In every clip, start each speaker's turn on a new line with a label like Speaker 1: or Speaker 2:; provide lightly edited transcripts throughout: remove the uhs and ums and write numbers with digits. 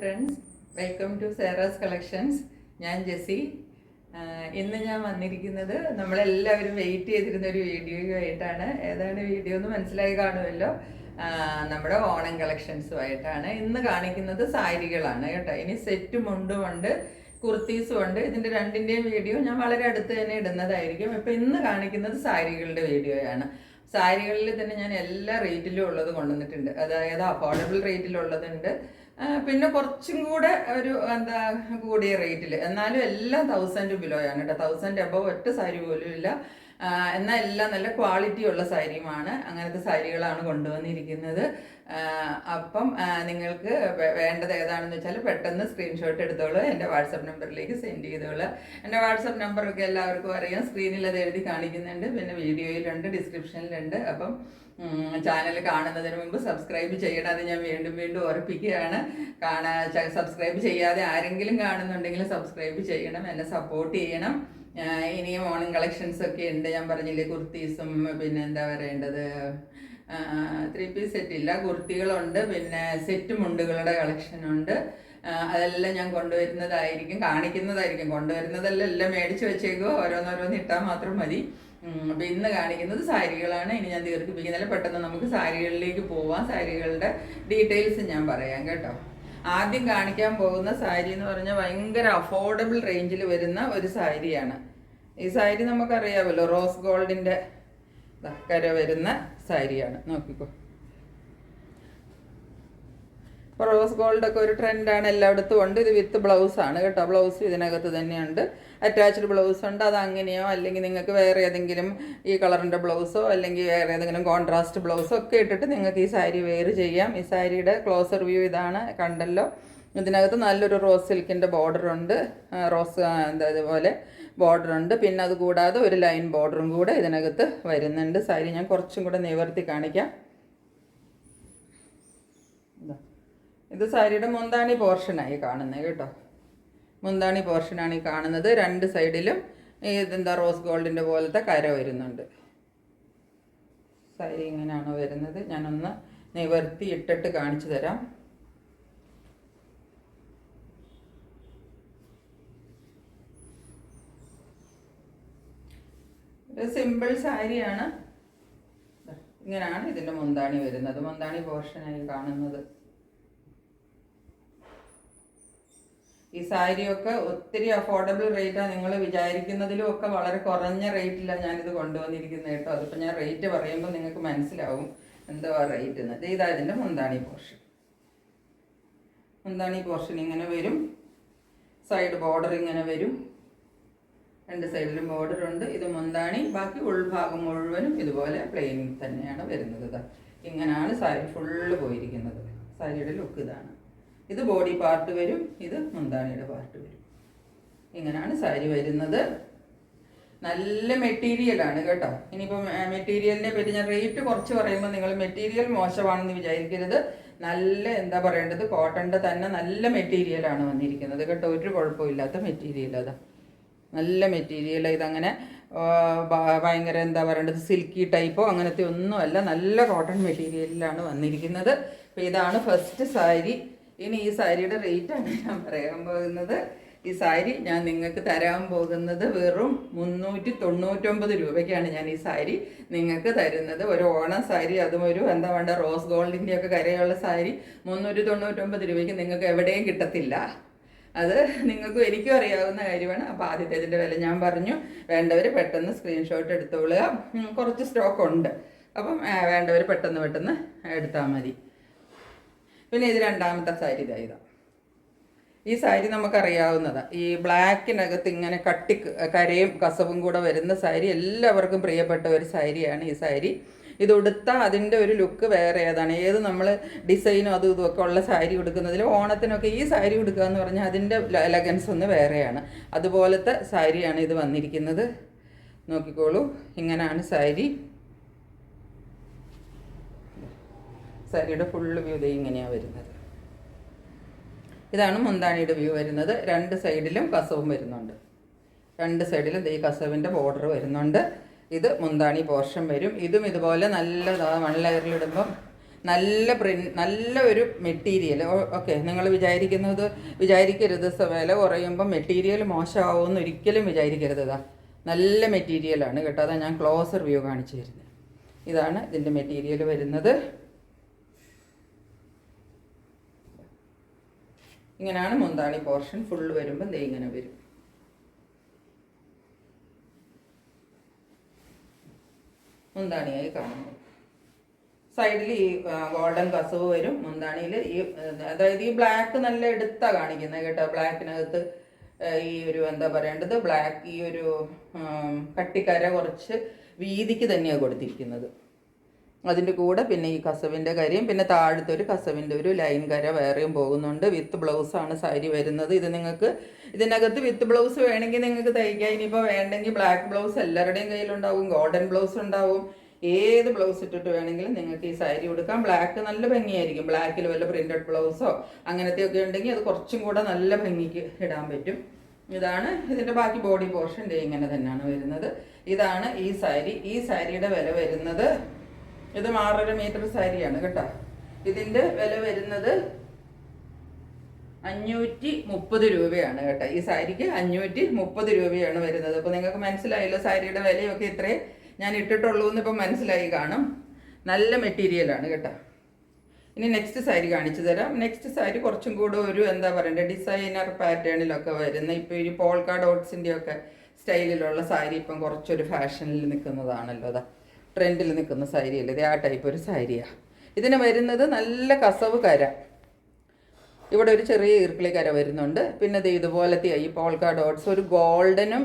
Speaker 1: Friends, welcome to Sera's collections. ഞാൻ ജെസി. ഇന്ന് ഞാൻ വന്നിരിക്കുന്നത് നമ്മളെല്ലാവരും വെയിറ്റ് ചെയ്തിരുന്ന ഒരു വീഡിയോയുമായിട്ടാണ്. ഏതാണ് വീഡിയോ എന്ന് മനസ്സിലായി കാണുമല്ലോ. നമ്മുടെ ഓണം കളക്ഷൻസുമായിട്ടാണ് ഇന്ന് കാണിക്കുന്നത്. സാരികളാണ് കേട്ടോ. ഇനി സെറ്റും മുണ്ടുമുണ്ട്, കുർത്തീസും ഉണ്ട്. ഇതിൻ്റെ രണ്ടിൻ്റെയും വീഡിയോ ഞാൻ വളരെ അടുത്ത് തന്നെ ഇടുന്നതായിരിക്കും. ഇപ്പം ഇന്ന് കാണിക്കുന്നത് സാരികളുടെ വീഡിയോയാണ്. സാരികളിൽ തന്നെ ഞാൻ എല്ലാ റേറ്റിലും ഉള്ളത് കൊണ്ടുവന്നിട്ടുണ്ട്. അതായത് അഫോർഡബിൾ റേറ്റിലുള്ളതുണ്ട്, പിന്നെ കുറച്ചും കൂടെ ഒരു കൂടിയ റേറ്റിൽ, എന്നാലും എല്ലാം 1000 ബിലോയാണ് കേട്ടോ. 1000 അബവ് ഒറ്റ സാരി പോലും ഇല്ല. എന്നാൽ എല്ലാം നല്ല ക്വാളിറ്റി ഉള്ള സാരിയുമാണ്. അങ്ങനത്തെ സാരികളാണ് കൊണ്ടുവന്നിരിക്കുന്നത്. അപ്പം നിങ്ങൾക്ക് വേണ്ടത് ഏതാണെന്ന് വെച്ചാൽ പെട്ടെന്ന് സ്ക്രീൻഷോട്ട് എടുത്തോളൂ, എൻ്റെ വാട്സപ്പ് നമ്പറിലേക്ക് സെൻഡ് ചെയ്തോളൂ. എൻ്റെ വാട്സപ്പ് നമ്പറൊക്കെ എല്ലാവർക്കും അറിയാം, സ്ക്രീനിൽ അത് എഴുതി കാണിക്കുന്നുണ്ട്, പിന്നെ വീഡിയോയിലുണ്ട്, ഡിസ്ക്രിപ്ഷനിലുണ്ട്. അപ്പം ചാനൽ കാണുന്നതിന് മുമ്പ് സബ്സ്ക്രൈബ് ചെയ്യണം. അത് ഞാൻ വീണ്ടും വീണ്ടും ഓർപ്പിക്കുകയാണ്. സബ്സ്ക്രൈബ് ചെയ്യാതെ ആരെങ്കിലും കാണുന്നുണ്ടെങ്കിൽ സബ്സ്ക്രൈബ് ചെയ്യണം, എന്നെ സപ്പോർട്ട് ചെയ്യണം. ഇനിയും ഓണം കളക്ഷൻസ് ഒക്കെ ഉണ്ട്. ഞാൻ പറഞ്ഞില്ലേ, കുർത്തീസും പിന്നെ എന്താ പറയേണ്ടത്, 3 പീസ് സെറ്റില്ല, കുർത്തികളുണ്ട്, പിന്നെ സെറ്റ് മുണ്ടുകളുടെ കളക്ഷനുണ്ട്. അതെല്ലാം ഞാൻ കൊണ്ടുവരുന്നതായിരിക്കും, കാണിക്കുന്നതായിരിക്കും. കൊണ്ടുവരുന്നതെല്ലാം എല്ലാം മേടിച്ച് വെച്ചേക്കോ, ഓരോന്നോരോന്ന് ഇട്ടാൽ മാത്രം മതി. അപ്പം ഇന്ന് കാണിക്കുന്നത് സാരികളാണ്. ഇനി ഞാൻ ദീർഘിപ്പിക്കുന്നില്ല, പെട്ടെന്ന് നമുക്ക് സാരികളിലേക്ക് പോവാം. സാരികളുടെ ഡീറ്റെയിൽസ് ഞാൻ പറയാം കേട്ടോ. ആദ്യം കാണിക്കാൻ പോകുന്ന സാരി എന്ന് പറഞ്ഞാൽ ഭയങ്കര അഫോർഡബിൾ റേഞ്ചിൽ വരുന്ന ഒരു സാരിയാണ്. ഈ സാരി നമുക്കറിയാമല്ലോ, റോസ് ഗോൾഡിൻ്റെ കര വരുന്ന സാരിയാണ്. നോക്കിക്കോ, ഇപ്പോൾ റോസ് ഗോൾഡൊക്കെ ഒരു ട്രെൻഡാണ്, എല്ലായിടത്തും ഉണ്ട്. ഇത് വിത്ത് ബ്ലൗസാണ് കേട്ടോ. ബ്ലൗസ് ഇതിനകത്ത് തന്നെയുണ്ട്, അറ്റാച്ച്ഡ് ബ്ലൗസ് ഉണ്ട്. അത് അങ്ങനെയോ അല്ലെങ്കിൽ നിങ്ങൾക്ക് വേറെ ഏതെങ്കിലും ഈ കളറിൻ്റെ ബ്ലൗസോ അല്ലെങ്കിൽ വേറെ ഏതെങ്കിലും കോൺട്രാസ്റ്റ് ബ്ലൗസോ ഒക്കെ ഇട്ടിട്ട് നിങ്ങൾക്ക് ഈ സാരി വെയർ ചെയ്യാം. ഈ സാരിയുടെ ക്ലോസർ വ്യൂ ഇതാണ്, കണ്ടല്ലോ. ഇതിനകത്ത് നല്ലൊരു റോസ് സിൽക്കിൻ്റെ ബോർഡറുണ്ട്, റോസ് അതുപോലെ ബോർഡറുണ്ട്. പിന്നെ അത് കൂടാതെ ഒരു ലൈൻ ബോർഡറും കൂടെ ഇതിനകത്ത് വരുന്നുണ്ട്. സാരി ഞാൻ കുറച്ചും കൂടെ നിവർത്തി കാണിക്കാം. ഇത് സാരിയുടെ മുന്താണി പോർഷനായി കാണുന്നത് കേട്ടോ. മുന്താണി പോർഷനാണ് ഈ കാണുന്നത്. 2 സൈഡിലും ഇതെന്താ റോസ് ഗോൾഡിൻ്റെ പോലത്തെ കര വരുന്നുണ്ട്. സാരി ഇങ്ങനെയാണ് വരുന്നത്. ഞാനൊന്ന് നിവർത്തി ഇട്ടിട്ട് കാണിച്ചു തരാം. ഒരു സിമ്പിൾ സാരിയാണ്. ഇങ്ങനെയാണ് ഇതിൻ്റെ മുന്താണി വരുന്നത്. മുന്താണി പോർഷനായി കാണുന്നത്. ഈ സാരിയൊക്കെ ഒത്തിരി അഫോർഡബിൾ റേറ്റാണ്. നിങ്ങൾ വിചാരിക്കുന്നതിലും ഒക്കെ വളരെ കുറഞ്ഞ റേറ്റിലാണ് ഞാനിത് കൊണ്ടുവന്നിരിക്കുന്നത് കേട്ടോ. അതിപ്പോൾ ഞാൻ റേറ്റ് പറയുമ്പോൾ നിങ്ങൾക്ക് മനസ്സിലാവും എന്തുവാ റേറ്റ് എന്ന്. ഇതാ ഇതിൻ്റെ മുന്താണി പോർഷൻ. മുന്താണി പോർഷൻ ഇങ്ങനെ വരും, സൈഡ് ബോർഡർ ഇങ്ങനെ വരും, 2 സൈഡിലും ബോർഡറുണ്ട്. ഇത് മുന്താണി. ബാക്കി ഉൾഭാഗം മുഴുവനും ഇതുപോലെ പ്ലെയിൻ തന്നെയാണ് വരുന്നത്. ഇങ്ങനെയാണ് സാരി ഫുള്ള് പോയിരിക്കുന്നത്. സാരിയുടെ ലുക്ക് ഇതാണ്. ഇത് ബോഡി പാർട്ട് വരും, ഇത് മുന്താണിയുടെ പാർട്ട് വരും. ഇങ്ങനെയാണ് സാരി വരുന്നത്. നല്ല മെറ്റീരിയലാണ് കേട്ടോ. ഇനിയിപ്പോൾ മെറ്റീരിയലിനെ പറ്റി ഞാൻ റേറ്റ് കുറച്ച് പറയുമ്പോൾ നിങ്ങൾ മെറ്റീരിയൽ മോശമാണെന്ന് വിചാരിക്കരുത്. നല്ല എന്താ പറയേണ്ടത്, കോട്ടൻ്റെ തന്നെ നല്ല മെറ്റീരിയലാണ് വന്നിരിക്കുന്നത് കേട്ടോ. ഒരു കുഴപ്പമില്ലാത്ത മെറ്റീരിയൽ. അതാ നല്ല മെറ്റീരിയൽ. ഇതങ്ങനെ ഭയങ്കര എന്താ പറയേണ്ടത്, സിൽക്കി ടൈപ്പോ അങ്ങനത്തെ ഒന്നുമല്ല, നല്ല കോട്ടൺ മെറ്റീരിയലിലാണ് വന്നിരിക്കുന്നത്. അപ്പോൾ ഇതാണ് ഫസ്റ്റ് സാരി. ഇനി ഈ സാരിയുടെ റേറ്റാണ് ഞാൻ പറയാൻ പോകുന്നത്. ഈ സാരി ഞാൻ നിങ്ങൾക്ക് തരാൻ പോകുന്നത് വെറും 399 രൂപയ്ക്കാണ് ഞാൻ ഈ സാരി നിങ്ങൾക്ക് തരുന്നത്. ഒരു ഓണം സാരി, അതും ഒരു എന്താ വേണ്ട റോസ് ഗോൾഡിൻ്റെയൊക്കെ കരയുള്ള സാരി 399 രൂപയ്ക്ക് നിങ്ങൾക്ക് എവിടെയും കിട്ടത്തില്ല. അത് നിങ്ങൾക്കും എനിക്കും അറിയാവുന്ന കാര്യമാണ്. അപ്പോൾ ആദ്യത്തേതിൻ്റെ വില ഞാൻ പറഞ്ഞു. വേണ്ടവർ പെട്ടെന്ന് സ്ക്രീൻഷോട്ട് എടുത്തോളുക. കുറച്ച് സ്റ്റോക്ക് ഉണ്ട്, അപ്പം വേണ്ടവർ പെട്ടെന്ന് എടുത്താൽ മതി. പിന്നെ ഇത് രണ്ടാമത്തെ സാരി. ഇതാ ഈ സാരി നമുക്കറിയാവുന്നതാണ്. ഈ ബ്ലാക്കിനകത്ത് ഇങ്ങനെ കരയും കസവും കൂടെ വരുന്ന സാരി എല്ലാവർക്കും പ്രിയപ്പെട്ട ഒരു സാരിയാണ് ഈ സാരി. ഇത് ഉടുത്താൽ അതിൻ്റെ ഒരു ലുക്ക് വേറെ ഏതാണ്. ഏത് നമ്മൾ ഡിസൈനും അതും ഇതുമൊക്കെ ഉള്ള സാരി ഉടുക്കുന്നതിൽ ഓണത്തിനൊക്കെ ഈ സാരി ഉടുക്കുക എന്ന് പറഞ്ഞാൽ അതിൻ്റെ എലഗൻസ് ഒന്ന് വേറെയാണ്. അതുപോലത്തെ സാരിയാണ് ഇത് വന്നിരിക്കുന്നത്. നോക്കിക്കോളൂ, ഇങ്ങനെയാണ് സാരി. സാരിയുടെ ഫുള്ള് വ്യൂ ദേ ഇങ്ങനെയാണ് വരുന്നത്. ഇതാണ് മുന്താണിയുടെ വ്യൂ വരുന്നത്. 2 സൈഡിലും കസവും വരുന്നുണ്ട്. 2 സൈഡിലും ഈ കസവിൻ്റെ ബോർഡർ വരുന്നുണ്ട്. ഇത് മുന്താണി പോർഷൻ വരും. ഇതും ഇതുപോലെ നല്ലതാണ്. 1 ലെയറിലിടുമ്പം നല്ല ഒരു മെറ്റീരിയൽ. ഓക്കെ, നിങ്ങൾ വിചാരിക്കരുത് വില കുറയുമ്പോൾ മെറ്റീരിയൽ മോശമാവുമെന്ന് ഒരിക്കലും വിചാരിക്കരുത്. നല്ല മെറ്റീരിയലാണ് കേട്ടോ. അതാണ് ഞാൻ ക്ലോസർ വ്യൂ കാണിച്ചു തരുന്നത്. ഇതാണ് ഇതിൻ്റെ മെറ്റീരിയൽ വരുന്നത്. ഇങ്ങനെയാണ് മുന്താണി പോർഷൻ ഫുള്ള് വരുമ്പോൾ ഇങ്ങനെ വരും. മുന്താണിയായി കാണുന്നു. സൈഡിൽ ഈ ഗോൾഡൻ കസവ് വരും. മുന്താണിയിൽ അതായത് ഈ ബ്ലാക്ക് നല്ല എടുത്താ കാണിക്കുന്നത് കേട്ടോ. ബ്ലാക്കിനകത്ത് ഈ ഒരു എന്താ പറയേണ്ടത്, ബ്ലാക്ക് ഈ ഒരു കട്ടിക്കര കുറച്ച് വീതിക്ക് തന്നെയാണ് കൊടുത്തിരിക്കുന്നത്. അതിൻ്റെ കൂടെ പിന്നെ ഈ കസവിൻ്റെ കരയും പിന്നെ താഴത്തെ ഒരു കസവിൻ്റെ ഒരു ലൈൻ കര വേറെയും പോകുന്നുണ്ട്. വിത്ത് ബ്ലൗസാണ് സാരി വരുന്നത്. ഇത് നിങ്ങൾക്ക് ഇതിനകത്ത് വിത്ത് ബ്ലൗസ് വേണമെങ്കിൽ നിങ്ങൾക്ക് തയ്ക്കാം. ഇനിയിപ്പോൾ വേണ്ടെങ്കിൽ ബ്ലാക്ക് ബ്ലൗസ് എല്ലാവരുടെയും കയ്യിലുണ്ടാവും, ഗോൾഡൻ ബ്ലൗസ് ഉണ്ടാവും. ഏത് ബ്ലൗസ് ഇട്ടിട്ട് വേണമെങ്കിലും നിങ്ങൾക്ക് ഈ സാരി കൊടുക്കാം. ബ്ലാക്ക് നല്ല ഭംഗിയായിരിക്കും. ബ്ലാക്കിൽ വല്ല പ്രിന്റഡ് ബ്ലൗസോ അങ്ങനത്തെയൊക്കെ ഉണ്ടെങ്കിൽ അത് കുറച്ചും കൂടെ നല്ല ഭംഗിക്ക് ഇടാൻ പറ്റും. ഇതാണ് ഇതിൻ്റെ ബാക്കി ബോഡി പോർഷൻ. ഇങ്ങനെ തന്നെയാണ് വരുന്നത്. ഇതാണ് ഈ സാരി. ഈ സാരിയുടെ വില വരുന്നത്, ഇത് 6.5 മീറ്റർ സാരിയാണ് കേട്ടോ. ഇതിൻ്റെ വില വരുന്നത് 530 രൂപയാണ് കേട്ടോ. ഈ സാരിക്ക് 530 രൂപയാണ് വരുന്നത്. അപ്പോൾ നിങ്ങൾക്ക് മനസ്സിലായല്ലോ സാരിയുടെ വിലയൊക്കെ ഇത്രേ ഞാൻ ഇട്ടിട്ടുള്ളൂ എന്ന് ഇപ്പം മനസ്സിലായി കാണും. നല്ല മെറ്റീരിയലാണ് കേട്ടോ. ഇനി നെക്സ്റ്റ് സാരി കാണിച്ചു തരാം. നെക്സ്റ്റ് സാരി കുറച്ചും കൂടെ ഒരു എന്താ പറയണ്ടേ, ഡിസൈനർ പാറ്റേണിലൊക്കെ വരുന്ന, ഇപ്പോൾ ഈ പോൾക്ക ഡോട്ട്സിൻ്റെ ഒക്കെ സ്റ്റൈലിലുള്ള സാരി ഇപ്പം കുറച്ചൊരു ഫാഷനിൽ നിൽക്കുന്നതാണല്ലോ. അതാ ട്രെൻഡിൽ നിൽക്കുന്ന സാരിയല്ലേ ഇത്, ആ ടൈപ്പ് ഒരു സാരിയാണ്. ഇതിന് വരുന്നത് നല്ല കസവ് കര, ഇവിടെ ഒരു ചെറിയ ഈർക്കിളി കര വരുന്നുണ്ട്. പിന്നെ ഇത് ഇതുപോലത്തെ ഈ പോൾക്ക ഡോട്ട്സ് ഒരു ഗോൾഡനും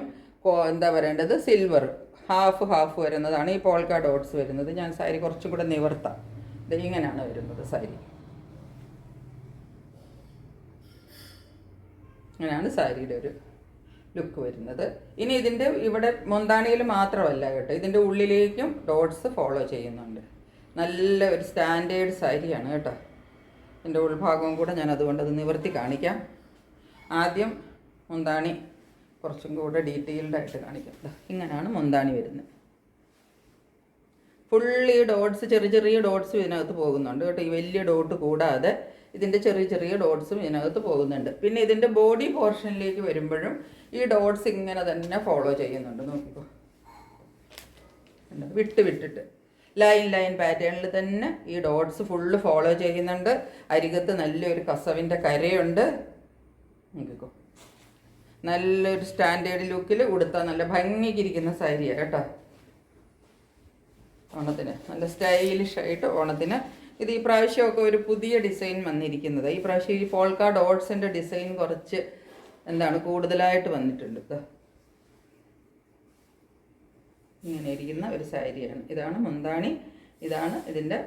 Speaker 1: എന്താ പറയേണ്ടത് സിൽവർ ഹാഫ് വരുന്നതാണ് ഈ പോൾക്ക ഡോട്ട്സ് വരുന്നത്. ഞാൻ സാരി കുറച്ചും കൂടെ നിവർത്താം. ഇത് ഇങ്ങനെയാണ് വരുന്നത് സാരി. ഇങ്ങനെയാണ് സാരിയുടെ ഒരു ലുക്ക് വരുന്നത്. ഇനി ഇതിൻ്റെ ഇവിടെ മുന്താണിയിൽ മാത്രമല്ല കേട്ടോ, ഇതിൻ്റെ ഉള്ളിലേക്കും ഡോട്ട്സ് ഫോളോ ചെയ്യുന്നുണ്ട്. നല്ല ഒരു സ്റ്റാൻഡേർഡ് സാരിയാണ് കേട്ടോ. എൻ്റെ ഉൾഭാഗവും കൂടെ ഞാൻ അതുകൊണ്ട് അത് നിവർത്തി കാണിക്കാം. ആദ്യം മുന്താണി കുറച്ചും കൂടെ ഡീറ്റെയിൽഡായിട്ട് കാണിക്കാം. ഇങ്ങനെയാണ് മുന്താണി വരുന്നത്. ഫുള്ളി ഡോട്ട്സ് ചെറിയ ഡോട്ട്സും ഇതിനകത്ത് പോകുന്നുണ്ട് കേട്ടോ. ഈ വലിയ ഡോട്ട് കൂടാതെ ഇതിൻ്റെ ചെറിയ ഡോട്ട്സും ഇതിനകത്ത് പോകുന്നുണ്ട്. പിന്നെ ഇതിൻ്റെ ബോഡി പോർഷനിലേക്ക് വരുമ്പോഴും ഈ ഡോട്ട്സ് ഇങ്ങനെ തന്നെ ഫോളോ ചെയ്യുന്നുണ്ട്. നോക്കിക്കോ, വിട്ടിട്ട് ലൈൻ പാറ്റേണിൽ തന്നെ ഈ ഡോട്ട്സ് ഫുള്ള് ഫോളോ ചെയ്യുന്നുണ്ട്. അരികത്ത് നല്ലൊരു കസവിൻ്റെ കരയുണ്ട്. നോക്കിക്കോ, നല്ലൊരു സ്റ്റാൻഡേർഡ് ലുക്കിൽ ഉടുത്താൽ നല്ല ഭംഗിക്കിരിക്കുന്ന സാരിയാണ് കേട്ടോ. ഓണത്തിന് നല്ല സ്റ്റൈലിഷ് ആയിട്ട് ഓണത്തിന് ഇത് ഈ പ്രാവശ്യമൊക്കെ ഒരു പുതിയ ഡിസൈൻ വന്നിരിക്കുന്നത്. ഈ പ്രാവശ്യം ഈ പോൾക്ക ഡോട്ട്സിൻ്റെ ഡിസൈൻ കുറച്ച് എന്താണ് കൂടുതലായിട്ട് വന്നിട്ടുണ്ട്. ഇങ്ങനെ ഇരിക്കുന്ന ഒരു സാരിയാണ്. ഇതാണ് മുന്താണി, ഇതാണ് ഇതിൻ്റെ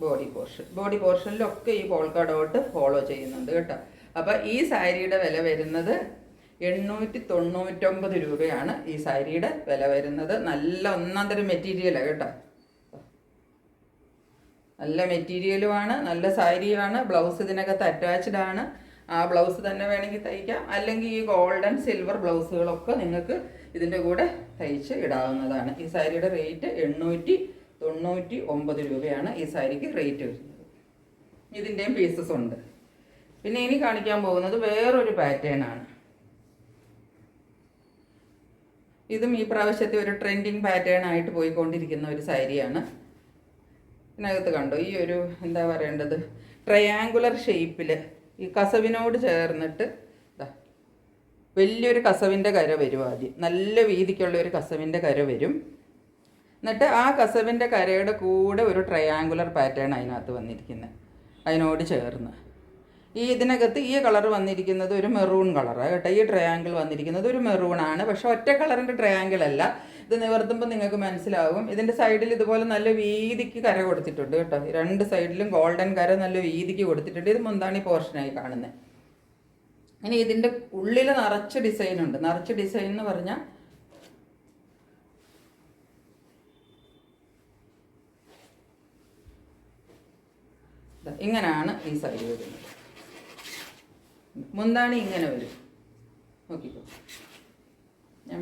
Speaker 1: ബോഡി പോർഷനിലൊക്കെ ഈ പോൾക്ക ഡോട്ട് ഫോളോ ചെയ്യുന്നുണ്ട് കേട്ടോ. അപ്പോൾ ഈ സാരിയുടെ വില വരുന്നത് 899 രൂപയാണ് ഈ സാരിയുടെ വില വരുന്നത്. നല്ല ഒന്നാം തരം മെറ്റീരിയലാണ് കേട്ടോ. നല്ല മെറ്റീരിയലുമാണ്, നല്ല സാരിയാണ്. ബ്ലൗസ് ഇതിനകത്ത് അറ്റാച്ച്ഡ് ആണ്. ആ ബ്ലൗസ് തന്നെ വേണമെങ്കിൽ തയ്ക്കാം, അല്ലെങ്കിൽ ഈ ഗോൾഡൻ സിൽവർ ബ്ലൗസുകളൊക്കെ നിങ്ങൾക്ക് ഇതിൻ്റെ കൂടെ തയ്ച്ച് ഇടാവുന്നതാണ്. ഈ സാരിയുടെ റേറ്റ് 899 രൂപയാണ് ഈ സാരിക്ക് റേറ്റ് വരുന്നത്. ഇതിൻ്റെയും പീസസ് ഉണ്ട്. പിന്നെ ഇനി കാണിക്കാൻ പോകുന്നത് വേറൊരു പാറ്റേൺ ആണ്. ഇതും ഈ പ്രാവശ്യത്തെ ഒരു ട്രെൻഡിങ് പാറ്റേൺ ആയിട്ട് പോയിക്കൊണ്ടിരിക്കുന്ന ഒരു സാരിയാണ്. ഇതിനകത്ത് കണ്ടോ ഈ ഒരു എന്താ പറയേണ്ടത്, ട്രയാങ്കുലർ ഷേപ്പിൽ ഈ കസവിനോട് ചേർന്നിട്ട് വലിയൊരു കസവിൻ്റെ കര വരും. ആദ്യം നല്ല വീതിക്കുള്ള ഒരു കസവിൻ്റെ കര വരും. എന്നിട്ട് ആ കസവിൻ്റെ കരയുടെ കൂടെ ഒരു ട്രയാങ്കുലർ പാറ്റേൺ അതിനകത്ത് വന്നിരിക്കുന്നത്, അതിനോട് ചേർന്ന്. ഈ ഇതിനകത്ത് ഈ കളർ വന്നിരിക്കുന്നത് ഒരു മെറൂൺ കളറാണ് കേട്ടോ. ഈ ട്രയാങ്കിൾ വന്നിരിക്കുന്നത് ഒരു മെറൂണാണ്. പക്ഷെ ഒറ്റ കളറിൻ്റെ ട്രയാങ്കിൾ അല്ല. ഇത് നിവർത്തുമ്പോൾ നിങ്ങൾക്ക് മനസ്സിലാവും. ഇതിൻ്റെ സൈഡിൽ ഇതുപോലെ നല്ല വീതിക്ക് കര കൊടുത്തിട്ടുണ്ട് കേട്ടോ. രണ്ട് സൈഡിലും ഗോൾഡൻ കര നല്ല വീതിക്ക് കൊടുത്തിട്ടുണ്ട്. ഇത് മുന്താണി പോർഷനായി കാണുന്നത്. ഇനി ഇതിൻ്റെ ഉള്ളിൽ നിറച്ച് ഡിസൈനുണ്ട്. നിറച്ച് ഡിസൈൻ എന്ന് പറഞ്ഞാൽ ഇങ്ങനെയാണ് ഈ സാരി വരുന്നത്. മുന്താണി ഇങ്ങനെ വരും. നോക്കിക്കോ, ഞാൻ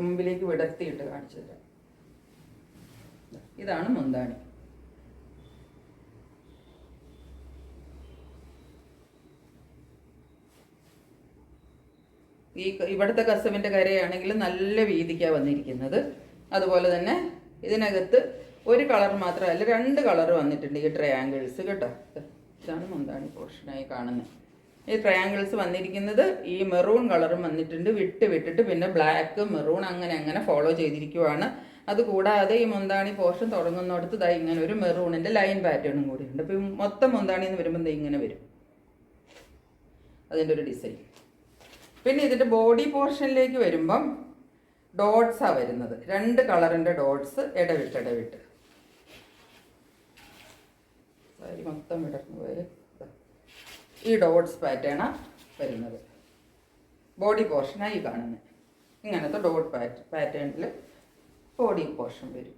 Speaker 1: മുമ്പിലേക്ക് വിടർത്തിയിട്ട് കാണിച്ചു തരാം. ഇതാണ് മുന്താണി. ഇവിടുത്തെ കസവിൻ്റെ കരയാണെങ്കിൽ നല്ല വീതിക്കാണ് വന്നിരിക്കുന്നത്. അതുപോലെ തന്നെ ഇതിനകത്ത് ഒരു കളർ മാത്രമല്ല 2 കളർ വന്നിട്ടുണ്ട് ഈ ട്രയാങ്കിൾസ് കേട്ടോ. ഇതാണ് മുന്താണി പോർഷനായി കാണുന്നത്. ഈ ട്രയാങ്കിൾസ് വന്നിരിക്കുന്നത് ഈ മെറൂൺ കളറും വന്നിട്ടുണ്ട്, വിട്ടിട്ട് പിന്നെ ബ്ലാക്ക് മെറൂൺ അങ്ങനെ ഫോളോ ചെയ്തിരിക്കുവാണ്. അതുകൂടാതെ ഈ മുന്താണി പോർഷൻ തുടങ്ങുന്നിടത്ത് ദാ ഇങ്ങനെ ഒരു മെറൂണിൻ്റെ ലൈൻ പാറ്റേണും കൂടി ഉണ്ട്. അപ്പോൾ മൊത്തം മുന്താണി എന്ന് വരുമ്പോൾ ദാ ഇങ്ങനെ വരും അതിൻ്റെ ഒരു ഡിസൈൻ. പിന്നെ ഇതിൻ്റെ ബോഡി പോർഷനിലേക്ക് വരുമ്പം ഡോട്ട്സാണ് വരുന്നത്, 2 കളറിൻ്റെ ഡോട്ട്സ് ഇടവിട്ട് സാരി മൊത്തം വിടർന്നു പോയി ഈ ഡോട്ട്സ് പാറ്റേണാണ് വരുന്നത്. ബോഡി പോർഷനാണ് ഈ കാണുന്നത്. ഇങ്ങനത്തെ ഡോട്ട് പാറ്റേണിൽ ബോഡി പോർഷൻ വരും.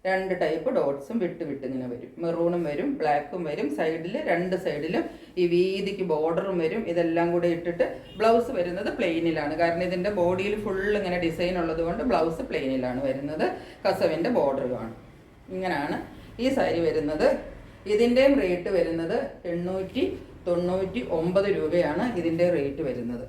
Speaker 1: 2 ടൈപ്പ് ഡോട്ട്സും വിട്ട് ഇങ്ങനെ വരും. മെറൂണും വരും, ബ്ലാക്കും വരും. സൈഡിൽ 2 സൈഡിലും ഈ വീതിക്ക് ബോർഡറും വരും. ഇതെല്ലാം കൂടെ ഇട്ടിട്ട് ബ്ലൗസ് വരുന്നത് പ്ലെയിനിലാണ്. കാരണം ഇതിൻ്റെ ബോഡിയിൽ ഫുൾ ഇങ്ങനെ ഡിസൈൻ ഉള്ളത് കൊണ്ട് ബ്ലൗസ് പ്ലെയിനിലാണ് വരുന്നത്. കസവിൻ്റെ ബോർഡറുമാണ്. ഇങ്ങനെയാണ് ഈ സാരി വരുന്നത്. ഇതിൻ്റെയും റേറ്റ് വരുന്നത് 899 രൂപയാണ് ഇതിൻ്റെ റേറ്റ് വരുന്നത്.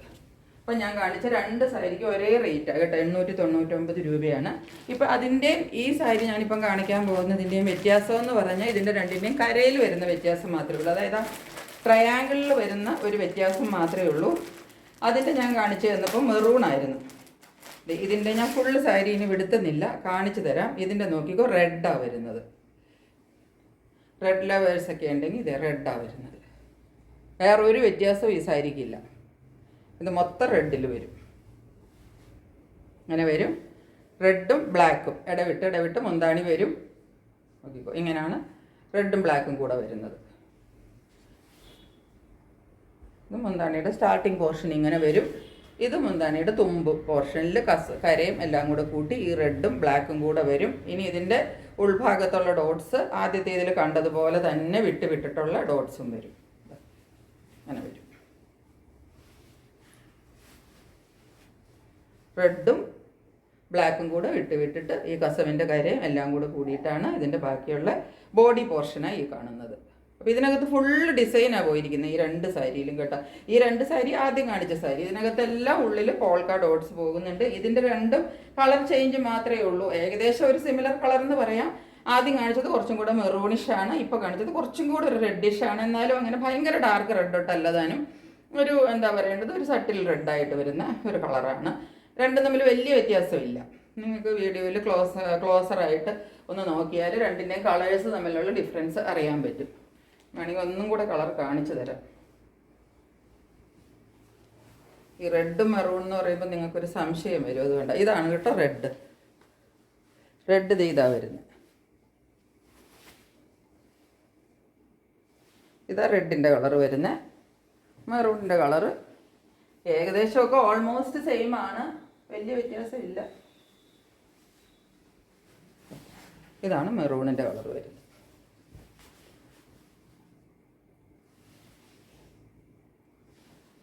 Speaker 1: അപ്പം ഞാൻ കാണിച്ച 2 സാരിക്ക് ഒരേ റേറ്റാണ് കേട്ടോ, 899 രൂപയാണ്. ഇപ്പം അതിൻ്റെയും ഈ സാരി ഞാനിപ്പം കാണിക്കാൻ പോകുന്നതിൻ്റെയും വ്യത്യാസം എന്ന് പറഞ്ഞാൽ ഇതിൻ്റെ രണ്ടിൻ്റെയും കരയിൽ വരുന്ന വ്യത്യാസം മാത്രമേ ഉള്ളൂ. അതായത് ട്രയാങ്കിളിൽ വരുന്ന ഒരു വ്യത്യാസം മാത്രമേ ഉള്ളൂ. അതിൻ്റെ ഞാൻ കാണിച്ചു തന്നപ്പോൾ മെറൂൺ ആയിരുന്നു. ഇതിൻ്റെ ഞാൻ ഫുള്ള് സാരി ഇനി വിടുത്തുന്നില്ല, കാണിച്ചു തരാം. ഇതിൻ്റെ നോക്കിക്കോ, റെഡാണ് വരുന്നത്. റെഡ് ലവേഴ്സൊക്കെ ഉണ്ടെങ്കിൽ ഇത് റെഡാണ് വരുന്നത്. വേറൊരു വ്യത്യാസവും ഈ സാരിക്കില്ല. ഇത് മൊത്തം റെഡിൽ വരും. അങ്ങനെ വരും. റെഡും ബ്ലാക്കും ഇടവിട്ട് മുന്താണി വരും. നോക്കിക്കോ, ഇങ്ങനെയാണ് റെഡും ബ്ലാക്കും കൂടെ വരുന്നത്. ഇത് മുന്താണിയുടെ സ്റ്റാർട്ടിങ് പോർഷൻ ഇങ്ങനെ വരും. ഇത് മുന്താണിയുടെ തുമ്പ് പോർഷനിൽ കരയും എല്ലാം കൂടെ കൂട്ടി ഈ റെഡും ബ്ലാക്കും കൂടെ വരും. ഇനി ഇതിൻ്റെ ഉൾഭാഗത്തുള്ള ഡോട്ട്സ് ആദ്യത്തെ ഇതിൽ കണ്ടതുപോലെ തന്നെ വിട്ടിട്ടുള്ള ഡോട്ട്സും വരും. അങ്ങനെ വരും. റെഡും ബ്ലാക്കും കൂടെ വിട്ടിട്ട് ഈ കസവിൻ്റെ കരയും എല്ലാം കൂടെ കൂടിയിട്ടാണ് ഇതിൻ്റെ ബാക്കിയുള്ള ബോഡി പോർഷനാണ് ഈ കാണുന്നത്. അപ്പോൾ ഇതിനകത്ത് ഫുള്ള് ഡിസൈനാണ് പോയിരിക്കുന്നത് ഈ 2 സാരിയിലും കേട്ടോ. ഈ 2 സാരി ആദ്യം കാണിച്ച സാരി ഇതിനകത്തെല്ലാം ഉള്ളിൽ പോൾക്ക ഡോട്ട്സ് പോകുന്നുണ്ട്. ഇതിൻ്റെ 2 കളർ ചേഞ്ച് മാത്രമേ ഉള്ളൂ. ഏകദേശം ഒരു സിമിലർ കളർ എന്ന് പറയാം. ആദ്യം കാണിച്ചത് കുറച്ചും കൂടെ മെറൂണിഷാണ്, ഇപ്പോൾ കാണിച്ചത് കുറച്ചും കൂടെ ഒരു റെഡിഷാണ്. എന്നാലും അങ്ങനെ ഭയങ്കര ഡാർക്ക് റെഡോട്ടല്ലതാനും ഒരു എന്താ പറയേണ്ടത്, ഒരു സട്ടിൽ റെഡായിട്ട് വരുന്ന ഒരു കളറാണ്. രണ്ടും തമ്മിൽ വലിയ വ്യത്യാസമില്ല. നിങ്ങൾക്ക് വീഡിയോയിൽ ക്ലോസറായിട്ട് ഒന്ന് നോക്കിയാൽ രണ്ടിൻ്റെയും കളേഴ്സ് തമ്മിലുള്ള ഡിഫറൻസ് അറിയാൻ പറ്റും. വേണമെങ്കിൽ ഒന്നും കൂടെ കളർ കാണിച്ചു തരാം. ഈ റെഡ് മെറൂൺ എന്ന് പറയുമ്പോൾ നിങ്ങൾക്കൊരു സംശയം വരും, അതുകൊണ്ട് ഇതാണ് കേട്ടോ റെഡ്. ഇത് ഇതാ വരുന്നത്. ഇതാ റെഡിൻ്റെ കളർ വരുന്നത്. മെറൂണിൻ്റെ കളറ് ഏകദേശമൊക്കെ ഓൾമോസ്റ്റ് സെയിം ആണ്, വലിയ വ്യത്യാസമില്ല. ഇതാണ് മെറൂണിൻ്റെ കളർ വരുന്നത്.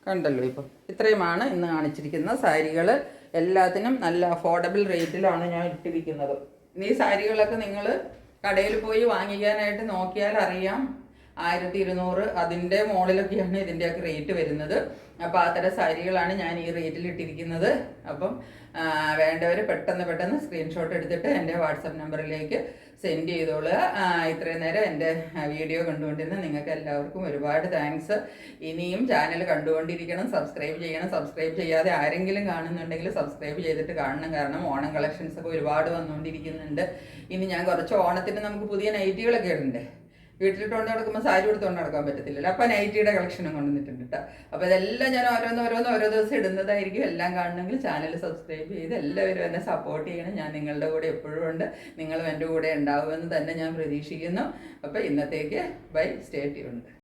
Speaker 1: കണ്ടല്ലോ, ഇപ്പം ഇത്രയുമാണ് ഇന്ന് കാണിച്ചിരിക്കുന്ന സാരികൾ. എല്ലാത്തിനും നല്ല അഫോർഡബിൾ റേറ്റിലാണ് ഞാൻ ഇട്ടിരിക്കുന്നത്. ഈ സാരികളൊക്കെ നിങ്ങൾ കടയിൽ പോയി വാങ്ങിക്കാനായിട്ട് നോക്കിയാൽ അറിയാം, 1200 അതിൻ്റെ മുകളിലൊക്കെയാണ് ഇതിൻ്റെയൊക്കെ റേറ്റ് വരുന്നത്. അപ്പോൾ അത്തരം സാരികളാണ് ഞാൻ ഈ റേറ്റിൽ ഇട്ടിരിക്കുന്നത്. അപ്പം വേണ്ടവർ പെട്ടെന്ന് സ്ക്രീൻഷോട്ട് എടുത്തിട്ട് എൻ്റെ വാട്സപ്പ് നമ്പറിലേക്ക് സെൻഡ് ചെയ്തോളുക. ഇത്രയും നേരം എൻ്റെ വീഡിയോ കണ്ടുകൊണ്ടിരുന്ന നിങ്ങൾക്ക് എല്ലാവർക്കും ഒരുപാട് താങ്ക്സ്. ഇനിയും ചാനൽ കണ്ടുകൊണ്ടിരിക്കണം, സബ്സ്ക്രൈബ് ചെയ്യണം. സബ്സ്ക്രൈബ് ചെയ്യാതെ ആരെങ്കിലും കാണുന്നുണ്ടെങ്കിൽ സബ്സ്ക്രൈബ് ചെയ്തിട്ട് കാണണം. കാരണം ഓണം കളക്ഷൻസൊക്കെ ഒരുപാട് വന്നുകൊണ്ടിരിക്കുന്നുണ്ട്. ഇനി ഞാൻ കുറച്ച് ഓണത്തിന് നമുക്ക് പുതിയ നൈറ്റികളൊക്കെ ഉണ്ട്. വീട്ടിലിട്ടുകൊണ്ട് നടക്കുമ്പോൾ സാരി എടുത്തുകൊണ്ട് നടക്കാൻ പറ്റത്തില്ലല്ലോ. അപ്പോൾ നൈറ്റിയുടെ കളക്ഷനും കൊണ്ടുവന്നിട്ടുണ്ട് കേട്ടോ. അപ്പോൾ ഇതെല്ലാം ഞാൻ ഓരോ ദിവസം ഇടുന്നതായിരിക്കും. എല്ലാം കാണണമെങ്കിൽ ചാനൽ സബ്സ്ക്രൈബ് ചെയ്ത് എല്ലാവരും എന്നെ സപ്പോർട്ട് ചെയ്യണം. ഞാൻ നിങ്ങളുടെ കൂടെ എപ്പോഴും ഉണ്ട്, നിങ്ങളും എൻ്റെ കൂടെ ഉണ്ടാവുമെന്ന് തന്നെ ഞാൻ പ്രതീക്ഷിക്കുന്നു. അപ്പോൾ ഇന്നത്തേക്ക് ബൈ, സ്റ്റേ ട്യൂൺഡ്.